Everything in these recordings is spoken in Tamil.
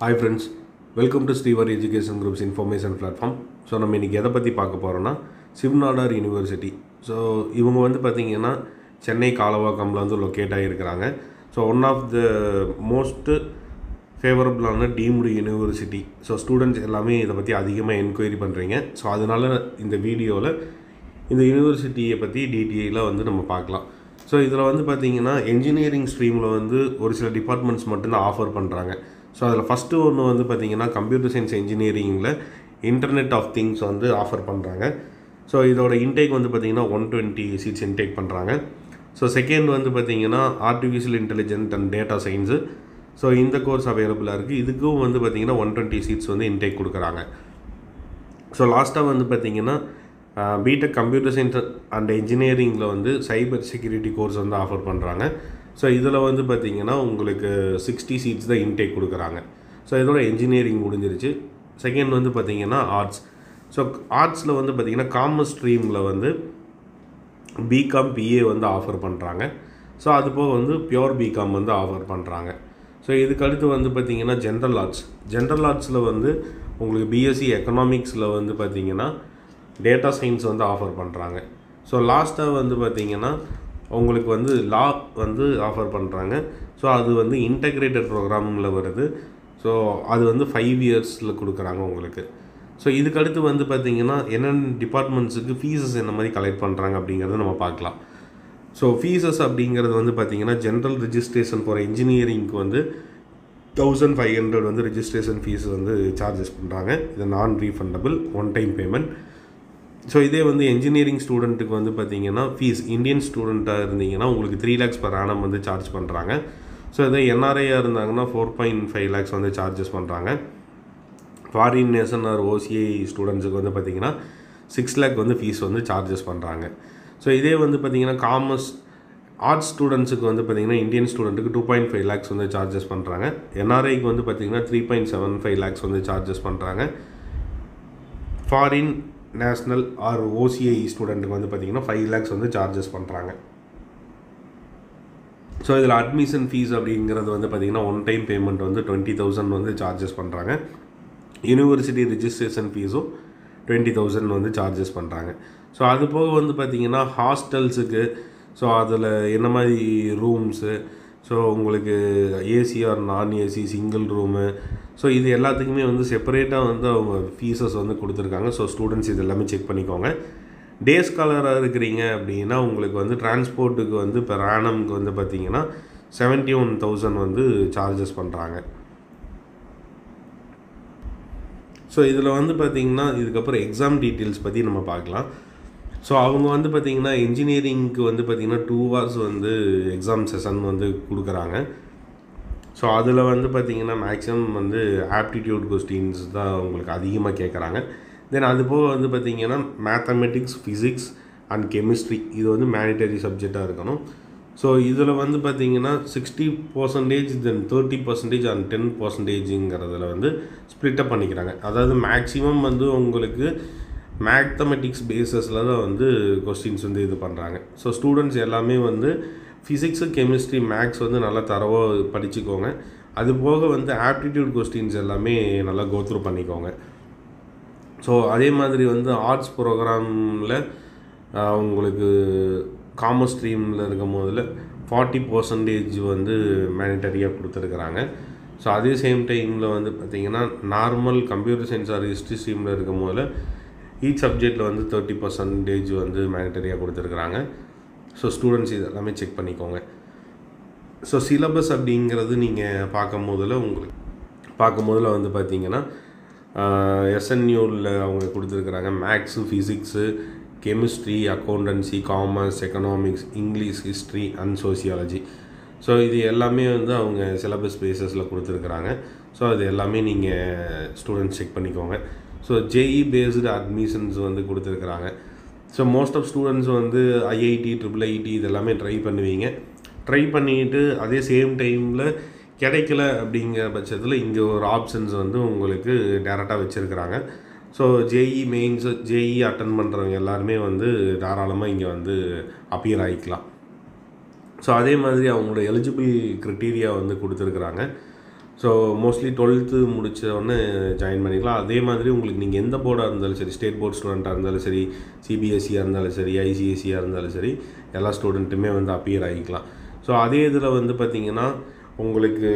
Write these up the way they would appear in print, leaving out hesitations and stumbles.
Hi friends, welcome to Srivari Education Group's information platform. So நம்ம இன்னைக்கு எதை பற்றி பார்க்க போகிறோம்னா சிவ்நாடார் யூனிவர்சிட்டி. ஸோ இவங்க வந்து பார்த்திங்கன்னா சென்னை காலவாக்கம்ல வந்து லொக்கேட் ஆகியிருக்கிறாங்க. So one of the most ஃபேவரபுளான டீம்டு யூனிவர்சிட்டி. ஸோ ஸ்டூடெண்ட்ஸ் எல்லாமே இதை பற்றி அதிகமாக என்கொயரி பண்ணுறீங்க. ஸோ அதனால் இந்த வீடியோவில் இந்த யூனிவர்சிட்டியை பற்றி டீட்டெயிலாக வந்து நம்ம பார்க்கலாம். ஸோ இதில் வந்து பார்த்திங்கன்னா என்ஜினியரிங் ஸ்ட்ரீமில் வந்து ஒரு சில டிபார்ட்மெண்ட்ஸ் மட்டும்தான் ஆஃபர் பண்ணுறாங்க. ஸோ அதில் ஃபஸ்ட்டு ஒன்று வந்து பார்த்திங்கன்னா கம்ப்யூட்டர் சயின்ஸ் இன்ஜினியரிங்கில் இன்டர்நெட் ஆஃப் திங்ஸ் வந்து ஆஃபர் பண்ணுறாங்க. ஸோ இதோட இன்டேக் வந்து பார்த்திங்கன்னா 120 சீட்ஸ் இன்டேக் பண்ணுறாங்க. ஸோ செகண்ட் வந்து பார்த்திங்கன்னா artificial intelligent and data science. So இந்த கோர்ஸ் அவைலபிளாக இருக்குது. இதுக்கும் வந்து பார்த்திங்கன்னா 120 சீட்ஸ் வந்து இன்டேக் கொடுக்குறாங்க. ஸோ லாஸ்ட்டாக வந்து பார்த்திங்கன்னா பிடெக் கம்ப்யூட்டர் சயின்ஸ் அண்ட் இன்ஜினியரிங்கில் வந்து சைபர் செக்யூரிட்டி கோர்ஸ் வந்து ஆஃபர் பண்ணுறாங்க. ஸோ இதில் வந்து பார்த்திங்கன்னா உங்களுக்கு 60 சீட்ஸ் தான் இன்டேக் கொடுக்குறாங்க. ஸோ இதோட இன்ஜினியரிங் முடிஞ்சிருச்சு. செகண்ட் வந்து பார்த்திங்கன்னா ஆர்ட்ஸ். ஸோ ஆர்ட்ஸில் வந்து பார்த்திங்கன்னா காமர்ஸ் ஸ்ட்ரீமில் வந்து பிகாம் பிஏ வந்து ஆஃபர் பண்ணுறாங்க. ஸோ அது போக வந்து பியோர் பிகாம் வந்து ஆஃபர் பண்ணுறாங்க. ஸோ இதுக்கடுத்து வந்து பார்த்திங்கன்னா ஜென்ரல் ஆர்ட்ஸில் வந்து உங்களுக்கு பிஎஸ்சி எக்கனாமிக்ஸில் வந்து பார்த்திங்கன்னா டேட்டா சயின்ஸ் வந்து ஆஃபர் பண்ணுறாங்க. ஸோ லாஸ்ட்டாக வந்து பார்த்திங்கன்னா உங்களுக்கு வந்து லா வந்து ஆஃபர் பண்ணுறாங்க. ஸோ அது வந்து இன்டகிரேட்டட் ப்ரோக்ராமில் வருது. ஸோ அது வந்து 5 இயர்ஸில் கொடுக்குறாங்க உங்களுக்கு. ஸோ இதுக்கடுத்து வந்து பார்த்திங்கன்னா என்னென்ன டிபார்ட்மெண்ட்ஸுக்கு ஃபீஸஸ் என்ன மாதிரி கலெக்ட் பண்ணுறாங்க அப்படிங்கிறத நம்ம பார்க்கலாம். ஸோ ஃபீஸஸ் அப்படிங்கிறது வந்து பார்த்திங்கன்னா ஜென்ரல் ரிஜிஸ்ட்ரேஷன் ஃபார் இன்ஜினியரிங்க்கு வந்து 1500 வந்து ரிஜிஸ்ட்ரேஷன் ஃபீஸ் வந்து சார்ஜஸ் பண்ணுறாங்க. இது நான் refundable one time payment. So இதே வந்து என்ஜினியரிங் ஸ்டூடெண்ட்டுக்கு வந்து பார்த்திங்கன்னா ஃபீஸ் இந்தியன் ஸ்டூடெண்ட்டாக இருந்தீங்கன்னா உங்களுக்கு 3 lakhs per annum வந்து சார்ஜ் பண்ணுறாங்க. ஸோ இதே என்ஆர்ஐயாக இருந்தாங்கன்னா 4.5 lakhs வந்து சார்ஜஸ் பண்ணுறாங்க. ஃபாரின் நேஷன் ஆர் ஓசிஐ ஸ்டூடெண்ட்ஸுக்கு வந்து பார்த்திங்கன்னா 6 lakh வந்து ஃபீஸ் வந்து சார்ஜஸ் பண்ணுறாங்க. ஸோ இதே வந்து பார்த்திங்கன்னா காமர்ஸ் ஆர்ட்ஸ் ஸ்டூடெண்ட்ஸுக்கு வந்து பார்த்திங்கன்னா இந்தியன் ஸ்டூடெண்ட்டுக்கு 2.5 lakhs வந்து சார்ஜஸ் பண்ணுறாங்க. என்ஆர்ஐக்கு வந்து பார்த்திங்கன்னா 3.75 lakhs வந்து சார்ஜஸ் பண்ணுறாங்க. ஃபாரின் நேஷ்னல் ஆர் ஓசிஐ ஸ்டூடெண்ட்டுக்கு வந்து பார்த்திங்கன்னா 5 lakhs வந்து சார்ஜஸ் பண்ணுறாங்க. ஸோ இதில் அட்மிஷன் ஃபீஸ் அப்படிங்கிறது வந்து பார்த்திங்கன்னா ஒன் டைம் பேமெண்ட் வந்து 20,000 வந்து சார்ஜஸ் பண்ணுறாங்க. யூனிவர்சிட்டி ரிஜிஸ்ட்ரேஷன் ஃபீஸும் 20,000 வந்து சார்ஜஸ் பண்ணுறாங்க. ஸோ அது போக வந்து பார்த்திங்கன்னா ஹாஸ்டல்ஸுக்கு ஸோ அதில் என்ன மாதிரி ரூம்ஸு, ஸோ உங்களுக்கு ஏசி ஆர் நான் ஏசி சிங்கிள் ரூமு, ஸோ இது எல்லாத்துக்குமே வந்து செப்பரேட்டாக வந்து அவங்க ஃபீஸஸ் வந்து கொடுத்துருக்காங்க. ஸோ ஸ்டூடெண்ட்ஸ் இது எல்லாமே செக் பண்ணிக்கோங்க. டே ஸ்காலராக இருக்கிறீங்க அப்படின்னா உங்களுக்கு வந்து டிரான்ஸ்போர்ட்டுக்கு வந்து பெர் ஆனம்க்கு வந்து பார்த்திங்கன்னா 71,000 வந்து சார்ஜஸ் பண்ணுறாங்க. ஸோ இதில் வந்து பார்த்திங்கன்னா இதுக்கப்புறம் எக்ஸாம் டீட்டெயில்ஸ் பற்றி நம்ம பார்க்கலாம். ஸோ அவங்க வந்து பார்த்திங்கன்னா இன்ஜினியரிங்க்கு வந்து பார்த்திங்கன்னா 2 hours வந்து எக்ஸாம் செஷன் வந்து கொடுக்குறாங்க. ஸோ அதில் வந்து பார்த்திங்கன்னா மேக்ஸிமம் வந்து ஆப்டிடியூட் கொஸ்டின்ஸ் தான் உங்களுக்கு அதிகமாக கேட்குறாங்க. தென் அது போக வந்து பார்த்திங்கன்னா மேத்தமெட்டிக்ஸ், ஃபிசிக்ஸ் அண்ட் கெமிஸ்ட்ரி இது வந்து மேண்டேட்டரி சப்ஜெக்டாக இருக்கணும். ஸோ இதில் வந்து பார்த்திங்கன்னா 60% தென் 30% அண்ட் 10%ங்கிறதுல வந்து ஸ்ப்ளிட்டப் பண்ணிக்கிறாங்க. அதாவது மேக்ஸிமம் வந்து உங்களுக்கு மேத்தமெட்டிக்ஸ் பேஸஸில் தான் வந்து கொஸ்டின்ஸ் வந்து இது பண்ணுறாங்க. ஸோ ஸ்டூடெண்ட்ஸ் எல்லாமே வந்து ஃபிசிக்ஸு, கெமிஸ்ட்ரி, மேக்ஸ் வந்து நல்லா தரவாக படிச்சுக்கோங்க. அது போக வந்து ஆப்டிடியூட் கொஸ்டின்ஸ் எல்லாமே நல்லா கோத்ரூ பண்ணிக்கோங்க. ஸோ அதே மாதிரி வந்து ஆர்ட்ஸ் ப்ரோக்ராமில் உங்களுக்கு காமர்ஸ் ஸ்ட்ரீமில் இருக்கும் போதில் 40% வந்து மேண்டட்டரியாக கொடுத்துருக்குறாங்க. ஸோ அதே சேம் டைமில் வந்து பார்த்திங்கன்னா normal computer science or history ஸ்ட்ரீமில் இருக்கும் போதில் ஈச் சப்ஜெக்டில் வந்து 30% வந்து மேண்டட்டரியாக கொடுத்துருக்குறாங்க. ஸோ ஸ்டூடெண்ட்ஸ் இது எல்லாமே செக் பண்ணிக்கோங்க. ஸோ சிலபஸ் அப்படிங்கிறது நீங்கள் பார்க்கும் போதில் வந்து பார்த்திங்கன்னா எஸ்என்யூவில் அவங்க கொடுத்துருக்குறாங்க. Maths, physics, chemistry, accountancy, commerce, economics, English, history and sociology. So இது எல்லாமே வந்து அவங்க சிலபஸ் பேஸஸில் கொடுத்துருக்குறாங்க. ஸோ அது எல்லாமே நீங்கள் ஸ்டூடெண்ட்ஸ் செக் பண்ணிக்கோங்க. ஸோ ஜேஇ பேஸ்டு அட்மிஷன்ஸ் வந்து கொடுத்துருக்குறாங்க. ஸோ மோஸ்ட் ஆஃப் ஸ்டூடெண்ட்ஸ் வந்து ஐஐடி, IIIT இதெல்லாமே ட்ரை பண்ணிவிட்டு அதே சேம் டைமில் கிடைக்கல அப்படிங்கிற பட்சத்தில் இங்கே ஒரு ஆப்ஷன்ஸ் வந்து உங்களுக்கு டேரெக்டாக வச்சுருக்குறாங்க. ஸோ ஜேஇ அட்டன் பண்ணுறவங்க எல்லாருமே வந்து தாராளமாக இங்கே வந்து அப்பியர் ஆகிக்கலாம். ஸோ அதே மாதிரி அவங்களோட எலிஜிபிள் க்ரைட்டீரியா வந்து கொடுத்துருக்குறாங்க. ஸோ மோஸ்ட்லி 12th முடித்தோடனே ஜாயின் பண்ணிக்கலாம். அதே மாதிரி உங்களுக்கு நீங்கள் எந்த போர்டாக இருந்தாலும் சரி, ஸ்டேட் போர்ட் ஸ்டூடெண்ட்டாக இருந்தாலும் சரி, சிபிஎஸ்சியாக இருந்தாலும் சரி, ஐசிஎஸ்சியாக இருந்தாலும் சரி, எல்லா ஸ்டூடெண்ட்டுமே வந்து அப்பியர் ஆகிக்கலாம். ஸோ அதே இதில் வந்து பார்த்திங்கன்னா உங்களுக்கு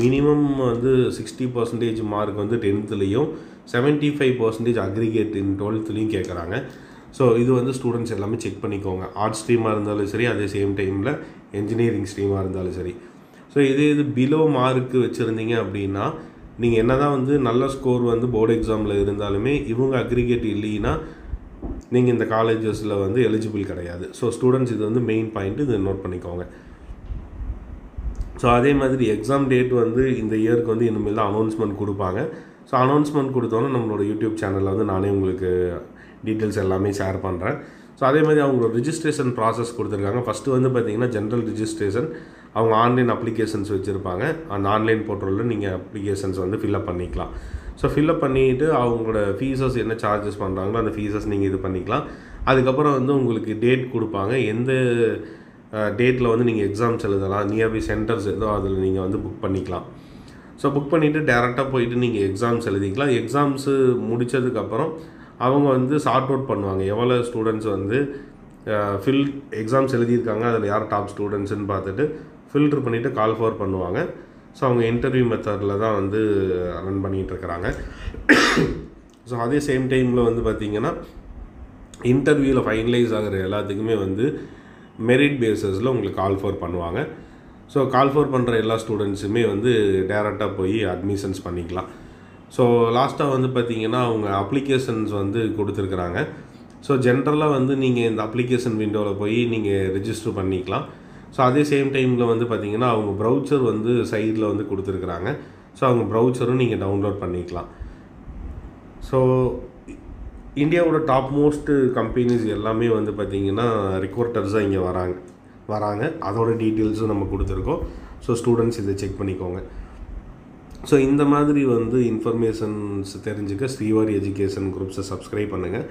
மினிமம் வந்து 60% மார்க் வந்து 10th-லையும் 75% அக்ரிகேட் இன் 12th-லையும் கேட்குறாங்க. ஸோ இது வந்து ஸ்டூடெண்ட்ஸ் எல்லாமே செக் பண்ணிக்கோங்க. ஆர்ட்ஸ் ஸ்ட்ரீமாக இருந்தாலும் சரி, அதே சேம் டைமில் என்ஜினியரிங் ஸ்ட்ரீமாக இருந்தாலும் சரி. ஸோ இது பிலோ மார்க்கு வச்சுருந்தீங்க அப்படின்னா நீங்கள் என்ன தான் வந்து நல்ல ஸ்கோர் வந்து போர்டு எக்ஸாமில் இருந்தாலுமே இவங்க அக்ரிகேட் இல்லைன்னா நீங்கள் இந்த காலேஜஸில் வந்து எலிஜிபிள் கிடையாது. ஸோ ஸ்டூடெண்ட்ஸ் இது வந்து மெயின் பாயிண்ட்டு, இதை நோட் பண்ணிக்கோங்க. ஸோ அதே மாதிரி எக்ஸாம் டேட் வந்து இந்த இயருக்கு வந்து இனிமேல் தான் அனௌன்ஸ்மெண்ட் கொடுப்பாங்க. ஸோ அனௌன்ஸ்மெண்ட் கொடுத்தோன்னே நம்மளோட யூடியூப் சேனலில் வந்து நானே உங்களுக்கு டீட்டெயில்ஸ் எல்லாமே ஷேர் பண்ணுறேன். ஸோ அதே மாதிரி அவங்களோட ரிஜிஸ்ட்ரேஷன் ப்ராசஸ் கொடுத்துருக்காங்க. ஃபஸ்ட்டு வந்து பார்த்திங்கன்னா ஜென்ரல் ரிஜிஸ்ட்ரேஷன், அவங்க ஆன்லைன் அப்ளிகேஷன்ஸ் வச்சுருப்பாங்க. அந்த ஆன்லைன் போர்ட்டலில் நீங்கள் அப்ளிகேஷன்ஸ் வந்து ஃபில்அப் பண்ணிக்கலாம். ஸோ ஃபில்அப் பண்ணிவிட்டு அவங்களோட ஃபீஸஸ் என்ன சார்ஜஸ் பண்ணுறாங்களோ அந்த ஃபீஸஸ் நீங்கள் இது பண்ணிக்கலாம். அதுக்கப்புறம் வந்து உங்களுக்கு டேட் கொடுப்பாங்க. எந்த டேட்டில் வந்து நீங்கள் எக்ஸாம்ஸ் எழுதலாம், நியர்பை சென்டர்ஸ் ஏதோ அதில் நீங்கள் வந்து புக் பண்ணிக்கலாம். ஸோ புக் பண்ணிவிட்டு டேரெக்டாக போயிட்டு நீங்கள் எக்ஸாம்ஸ் எழுதிக்கலாம். எக்ஸாம்ஸு முடித்ததுக்கப்புறம் அவங்க வந்து சார்ட் அவுட் பண்ணுவாங்க, எவ்வளோ ஸ்டூடெண்ட்ஸ் வந்து எக்ஸாம்ஸ் எழுதியிருக்காங்க, அதில் யார் டாப் ஸ்டூடெண்ட்ஸுன்னு பார்த்துட்டு ஃபில்ட்ரு பண்ணிவிட்டு கால் ஃபார் பண்ணுவாங்க. ஸோ அவங்க இன்டர்வியூ மெத்தடில் தான் வந்து ரன் பண்ணிகிட்ருக்கிறாங்க. ஸோ அதே சேம் டைமில் வந்து பார்த்திங்கன்னா இன்டர்வியூவில் ஃபைனலைஸ் ஆகிற எல்லாத்துக்குமே வந்து மெரிட் பேஸஸில் உங்களுக்கு கால் ஃபார் பண்ணுவாங்க. ஸோ கால் ஃபார் பண்ணுற எல்லா ஸ்டூடெண்ட்ஸுமே வந்து டேரெக்டாக போய் அட்மிஷன்ஸ் பண்ணிக்கலாம். ஸோ லாஸ்ட்டாக வந்து பார்த்திங்கன்னா அவங்க அப்ளிகேஷன்ஸ் வந்து கொடுத்துருக்குறாங்க. ஸோ ஜென்ரலாக வந்து நீங்கள் இந்த அப்ளிகேஷன் விண்டோவில் போய் நீங்கள் ரிஜிஸ்டர் பண்ணிக்கலாம். ஸோ அதே சேம் டைமில் வந்து பார்த்திங்கன்னா அவங்க ப்ரௌச்சர் வந்து சைடில் வந்து கொடுத்துருக்குறாங்க. ஸோ அவங்க ப்ரௌச்சரும் நீங்கள் டவுன்லோட் பண்ணிக்கலாம். ஸோ இந்தியாவோட டாப் மோஸ்ட் கம்பெனிஸ் எல்லாமே வந்து பார்த்திங்கன்னா ரெக்ரூட்டர்ஸாக இங்கே வராங்க. அதோட டீட்டெயில்ஸும் நம்ம கொடுத்துருக்கோம். ஸோ ஸ்டூடெண்ட்ஸ் இதை செக் பண்ணிக்கோங்க. ஸோ இந்த மாதிரி வந்து இன்ஃபர்மேஷன்ஸ் தெரிஞ்சுக்க ஸ்ரீவாரி எஜுகேஷன் குரூப்ஸை சப்ஸ்கிரைப் பண்ணுங்கள்.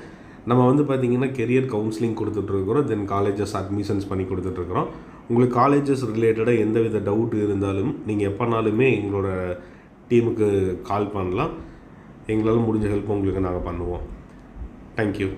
நம்ம வந்து பார்த்திங்கன்னா கெரியர் கவுன்சிலிங் கொடுத்துட்ருக்குறோம், தென் காலேஜஸ் அட்மிஷன்ஸ் பண்ணி கொடுத்துட்ருக்குறோம். உங்களுக்கு காலேஜஸ் ரிலேட்டடாக எந்தவித டவுட் இருந்தாலும் நீங்கள் எப்போனாலுமே எங்களோட டீமுக்கு கால் பண்ணலாம். எங்களால் முடிஞ்ச ஹெல்ப் உங்களுக்கு நாங்கள் பண்ணுவோம். தேங்க்யூ.